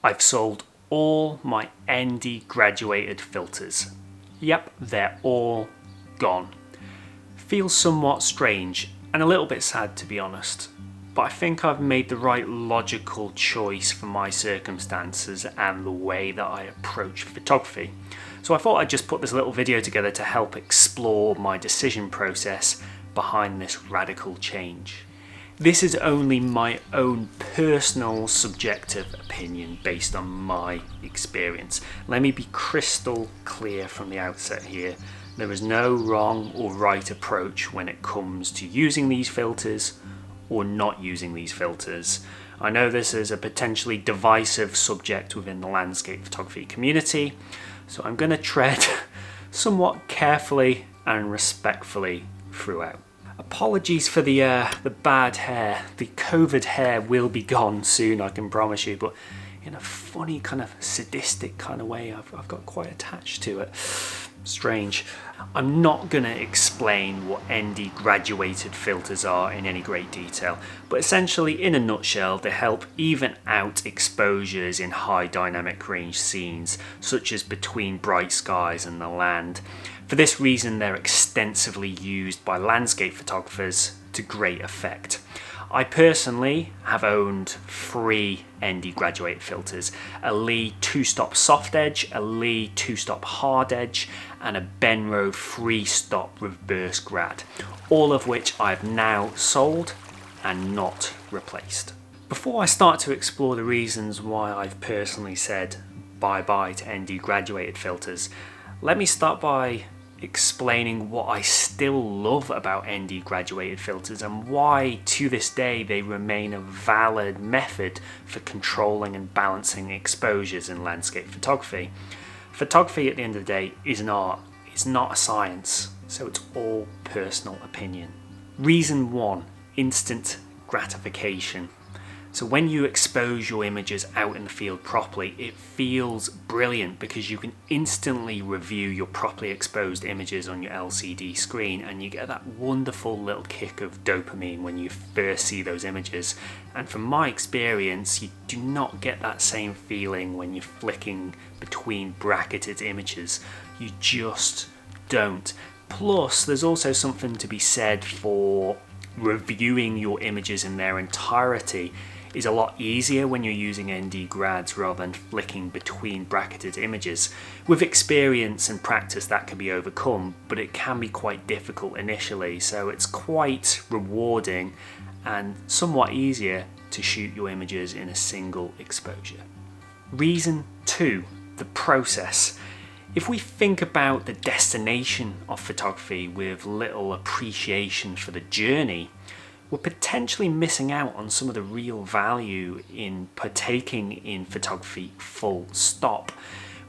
I've sold all my ND graduated filters. Yep, they're all gone. Feels somewhat strange and a little bit sad, to be honest, but I think I've made the right logical choice for my circumstances and the way that I approach photography. So I thought I'd just put this little video together to help explore my decision process behind this radical change. This is only my own personal subjective opinion based on my experience. Let me be crystal clear from the outset here. There is no wrong or right approach when it comes to using these filters or not using these filters. I know this is a potentially divisive subject within the landscape photography community, so I'm going to tread somewhat carefully and respectfully throughout. Apologies for the bad hair. The COVID hair will be gone soon, I can promise you, but in a funny kind of sadistic kind of way, I've got quite attached to it. Strange. I'm not going to explain what ND graduated filters are in any great detail, but essentially in a nutshell they help even out exposures in high dynamic range scenes, such as between bright skies and the land. For this reason they're extensively used by landscape photographers to great effect. I personally have owned 3 ND graduated filters, a Lee 2-stop soft edge, a Lee 2-stop hard edge, and a Benro 3-stop reverse grad, all of which I've now sold and not replaced. Before I start to explore the reasons why I've personally said bye-bye to ND graduated filters, let me start by explaining what I still love about ND graduated filters and why to this day they remain a valid method for controlling and balancing exposures in landscape photography. Photography at the end of the day is an art, it's not a science, so it's all personal opinion. Reason 1, instant gratification. So when you expose your images out in the field properly, it feels brilliant because you can instantly review your properly exposed images on your LCD screen, and you get that wonderful little kick of dopamine when you first see those images. And from my experience, you do not get that same feeling when you're flicking between bracketed images. You just don't. Plus, there's also something to be said for reviewing your images in their entirety. Is a lot easier when you're using ND grads rather than flicking between bracketed images. With experience and practice that can be overcome, but it can be quite difficult initially, so it's quite rewarding and somewhat easier to shoot your images in a single exposure. Reason 2, the process. If we think about the destination of photography with little appreciation for the journey, we're potentially missing out on some of the real value in partaking in photography full stop.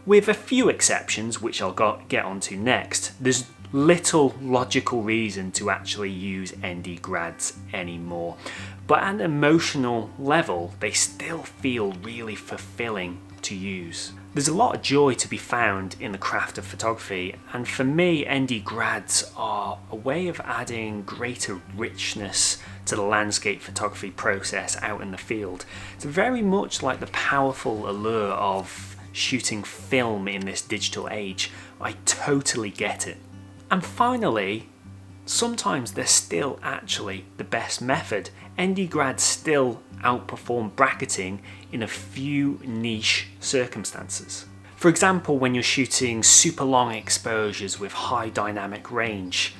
With a few exceptions, which I'll get onto next, there's little logical reason to actually use ND grads anymore. But at an emotional level, they still feel really fulfilling to use. There's a lot of joy to be found in the craft of photography, and for me ND grads are a way of adding greater richness to the landscape photography process out in the field. It's very much like the powerful allure of shooting film in this digital age. I totally get it. And finally, sometimes they're still actually the best method. ND grads still outperform bracketing in a few niche circumstances. For example, when you're shooting super long exposures with high dynamic range,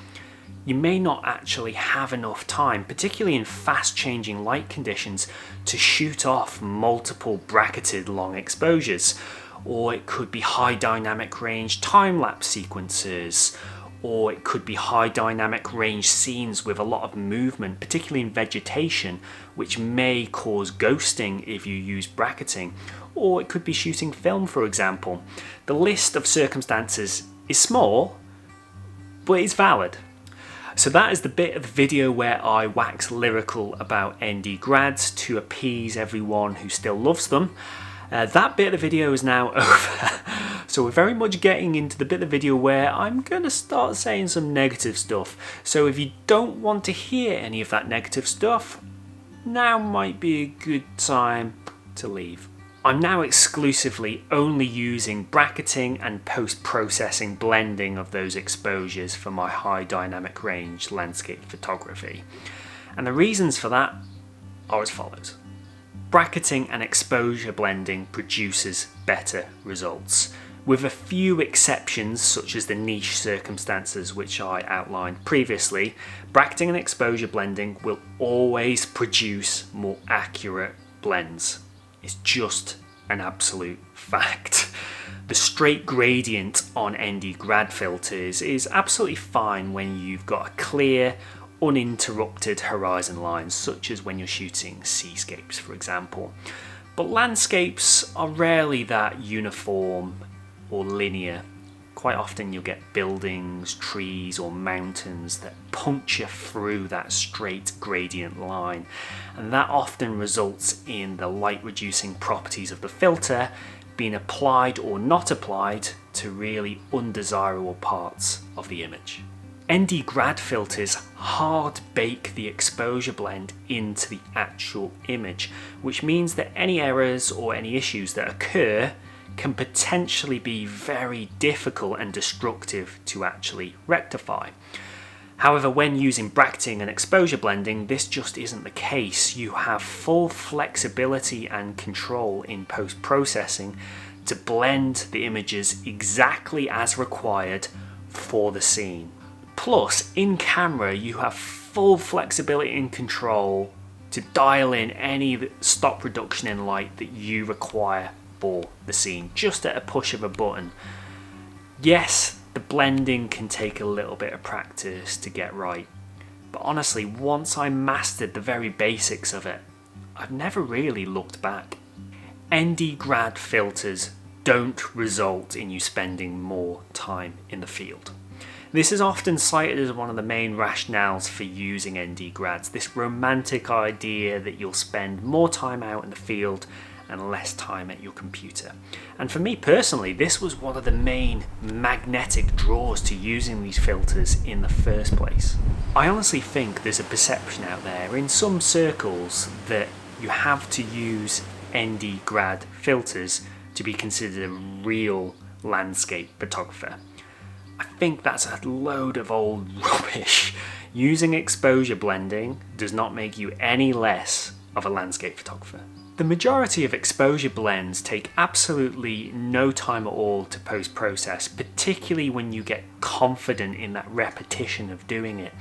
you may not actually have enough time, particularly in fast changing light conditions, to shoot off multiple bracketed long exposures. Or it could be high dynamic range time-lapse sequences, or it could be high dynamic range scenes with a lot of movement, particularly in vegetation, which may cause ghosting if you use bracketing, or it could be shooting film, for example. The list of circumstances is small, but it's valid. So that is the bit of the video where I wax lyrical about ND grads to appease everyone who still loves them. That bit of the video is now over. So we're very much getting into the bit of the video where I'm going to start saying some negative stuff. So if you don't want to hear any of that negative stuff, now might be a good time to leave. I'm now exclusively only using bracketing and post-processing blending of those exposures for my high dynamic range landscape photography. And the reasons for that are as follows. Bracketing and exposure blending produces better results, with a few exceptions such as the niche circumstances which I outlined previously. Bracketing and exposure blending will always produce more accurate blends. It's just an absolute fact. The straight gradient on ND grad filters is absolutely fine when you've got a clear, uninterrupted horizon line, such as when you're shooting seascapes, for example. But landscapes are rarely that uniform or linear. Quite often you'll get buildings, trees or mountains that puncture through that straight gradient line, and that often results in the light reducing properties of the filter being applied or not applied to really undesirable parts of the image. ND grad filters hard bake the exposure blend into the actual image, which means that any errors or any issues that occur can potentially be very difficult and destructive to actually rectify. However, when using bracketing and exposure blending, this just isn't the case. You have full flexibility and control in post-processing to blend the images exactly as required for the scene. Plus, in camera, you have full flexibility and control to dial in any stop reduction in light that you require for the scene, just at a push of a button. Yes, the blending can take a little bit of practice to get right, but honestly, once I mastered the very basics of it, I've never really looked back. ND grad filters don't result in you spending more time in the field. This is often cited as one of the main rationales for using ND grads, this romantic idea that you'll spend more time out in the field and less time at your computer. And for me personally, this was one of the main magnetic draws to using these filters in the first place. I honestly think there's a perception out there in some circles that you have to use ND grad filters to be considered a real landscape photographer. I think that's a load of old rubbish. Using exposure blending does not make you any less of a landscape photographer. The majority of exposure blends take absolutely no time at all to post-process, particularly when you get confident in that repetition of doing it.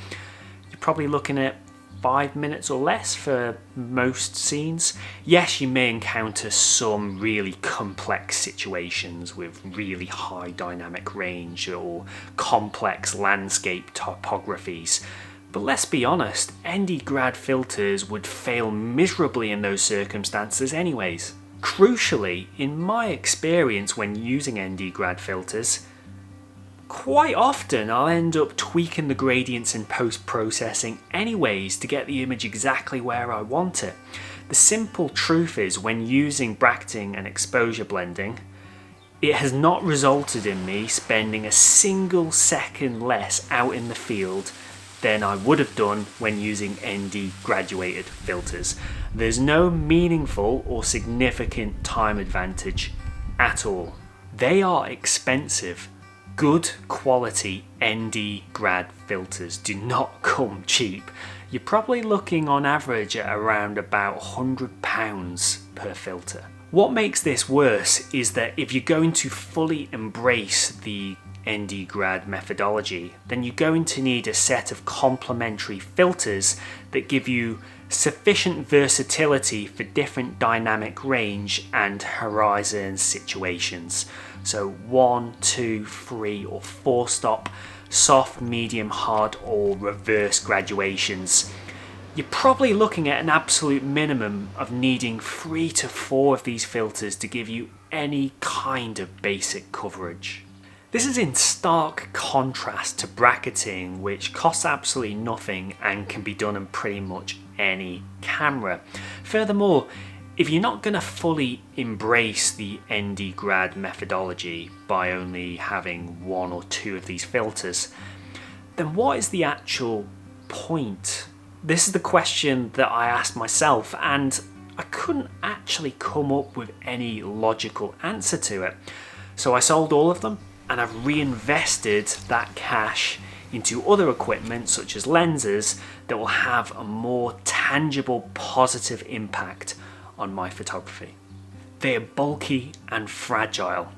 You're probably looking at 5 minutes or less for most scenes. Yes, you may encounter some really complex situations with really high dynamic range or complex landscape topographies. But let's be honest, ND grad filters would fail miserably in those circumstances anyways. Crucially, in my experience when using ND grad filters, quite often I'll end up tweaking the gradients in post-processing anyways to get the image exactly where I want it. The simple truth is, when using bracketing and exposure blending, it has not resulted in me spending a single second less out in the field than I would have done when using ND graduated filters. There's no meaningful or significant time advantage at all. They are expensive. Good quality ND grad filters do not come cheap. You're probably looking on average at around about £100 per filter. What makes this worse is that if you're going to fully embrace the ND grad methodology, then you're going to need a set of complementary filters that give you sufficient versatility for different dynamic range and horizon situations. So 1, 2, 3 or 4 stop, soft, medium, hard or reverse graduations. You're probably looking at an absolute minimum of needing 3 to 4 of these filters to give you any kind of basic coverage. This is in stark contrast to bracketing, which costs absolutely nothing and can be done on pretty much any camera. Furthermore, if you're not going to fully embrace the ND grad methodology by only having 1 or 2 of these filters, then what is the actual point? This is the question that I ask myself, and I couldn't actually come up with any logical answer to it. So I sold all of them, and I've reinvested that cash into other equipment such as lenses that will have a more tangible positive impact on my photography. They are bulky and fragile.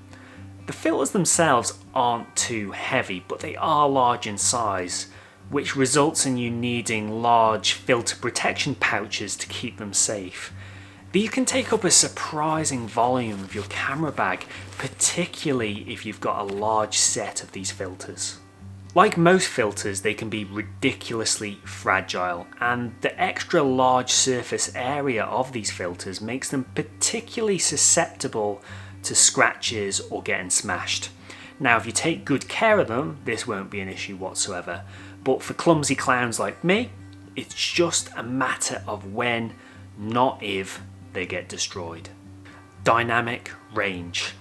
The filters themselves aren't too heavy, but they are large in size, which results in you needing large filter protection pouches to keep them safe. These can take up a surprising volume of your camera bag, particularly if you've got a large set of these filters. Like most filters, they can be ridiculously fragile, and the extra large surface area of these filters makes them particularly susceptible to scratches or getting smashed. Now, if you take good care of them, this won't be an issue whatsoever, but for clumsy clowns like me, it's just a matter of when, not if, they get destroyed. Dynamic range.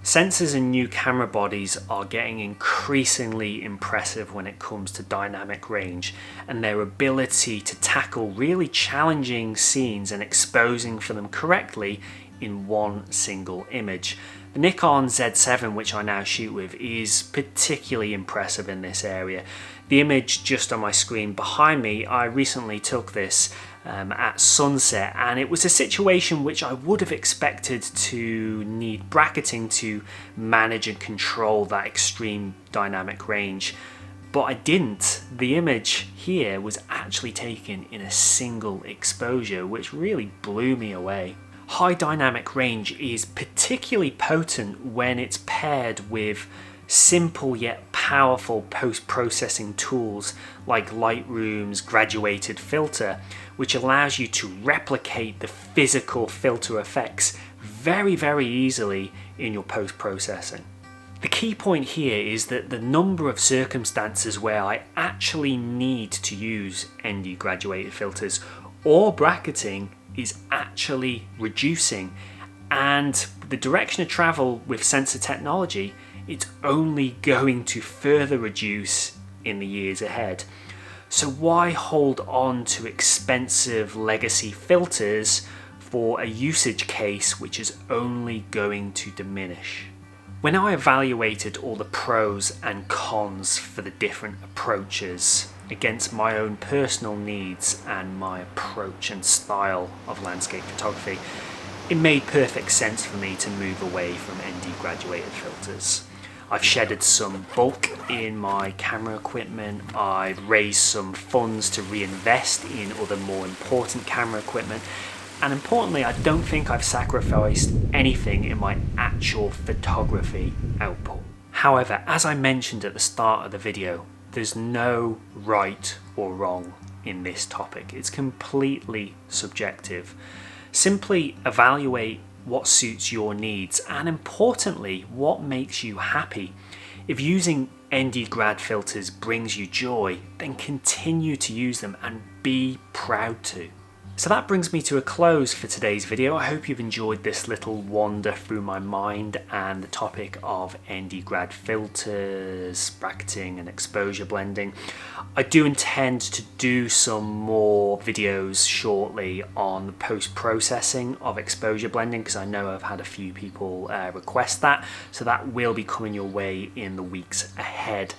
Sensors in new camera bodies are getting increasingly impressive when it comes to dynamic range and their ability to tackle really challenging scenes and exposing for them correctly in one single image. The Nikon Z7, which I now shoot with, is particularly impressive in this area. The image just on my screen behind me, I recently took this at sunset, and it was a situation which I would have expected to need bracketing to manage and control that extreme dynamic range, but I didn't. The image here was actually taken in a single exposure, which really blew me away. High dynamic range is particularly potent when it's paired with simple yet powerful post-processing tools like Lightroom's graduated filter, which allows you to replicate the physical filter effects very, very easily in your post-processing. The key point here is that the number of circumstances where I actually need to use ND graduated filters or bracketing is actually reducing, and the direction of travel with sensor technology, it's only going to further reduce in the years ahead. So why hold on to expensive legacy filters for a usage case which is only going to diminish? When I evaluated all the pros and cons for the different approaches against my own personal needs and my approach and style of landscape photography, it made perfect sense for me to move away from ND graduated filters. I've shedded some bulk in my camera equipment, I've raised some funds to reinvest in other more important camera equipment, and importantly, I don't think I've sacrificed anything in my actual photography output. However, as I mentioned at the start of the video, there's no right or wrong in this topic. It's completely subjective. Simply evaluate what suits your needs and, importantly, what makes you happy. If using ND grad filters brings you joy, then continue to use them and be proud to. So that brings me to a close for today's video. I hope you've enjoyed this little wander through my mind and the topic of ND grad filters, bracketing and exposure blending. I do intend to do some more videos shortly on the post-processing of exposure blending, because I know I've had a few people request that, so that will be coming your way in the weeks ahead.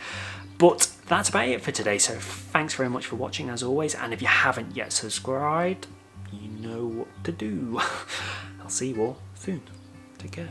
But that's about it for today, so thanks very much for watching as always, and if you haven't yet subscribed, you know what to do. I'll see you all soon. Take care.